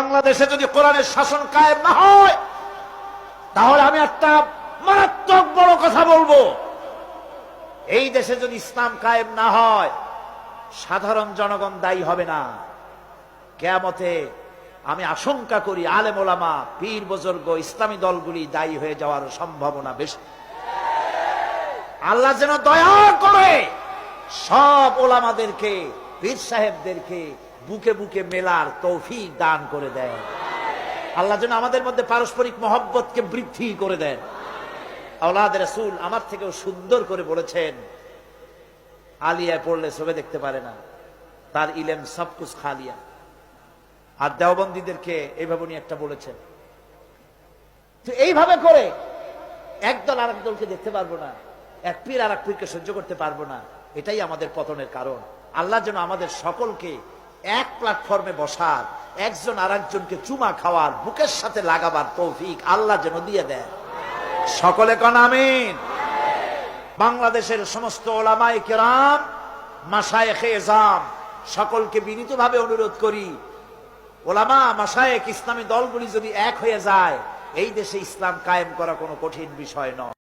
বাংলাদেশে যদি কোরআনের শাসন কায়েম না হয়, তাহলে আমি একটা মারাত্মক বড় কথা বলবো। এই দেশে যদি ইসলাম কায়েম না হয়, সাধারণ জনগণ দায়ী হবে না। কিয়ামতে আমি আশঙ্কা করি আলেম ওলামা, পীর বুজুর্গ, ইসলামী দলগুলি দায়ী হয়ে যাওয়ার সম্ভাবনা বেশি। আল্লাহ যেন দয়া করে সব ওলামাদেরকে, পীর সাহেবদেরকে বুকে বুকে মেলার তৌফিক দান করে দেন। আল্লাহ যেন আমাদের মধ্যে পারস্পরিক মহব্বতকে বৃদ্ধি করে দেন। আওলাদ রাসূল আমার থেকেও সুন্দর করে বলেছেন, আলিয়ায় পড়লে চোখে দেখতে পারে না, তার ইলেম সবকুছ খালিয়া। আর দেওবন্দীদেরকে এইভাবে উনি একটা বলেছেন। তো এইভাবে করে একদল আর এক দলকে দেখতে পারবো না, এক পীর আর এক পীরকে সহ্য করতে পারবো না। এটাই আমাদের পতনের কারণ। আল্লাহ যেন আমাদের সকলকে এক প্ল্যাটফর্মে বসার, একজন আর একজনকে চুমা খাওয়ার, বুকের সাথে লাগাবার তৌফিক আল্লাহ যেন দিয়ে দেয়। সকলে কোন আমিন। বাংলাদেশের সমস্ত ওলামায়ে কেরাম, মাশায়েখে এজাম সকলকে বিনীতভাবে অনুরোধ করি, ওলামা মাশায়েখ ইসলামী দলগুলি যদি এক হয়ে যায়, এই দেশে ইসলাম কায়েম করা কোনো কঠিন বিষয় নয়।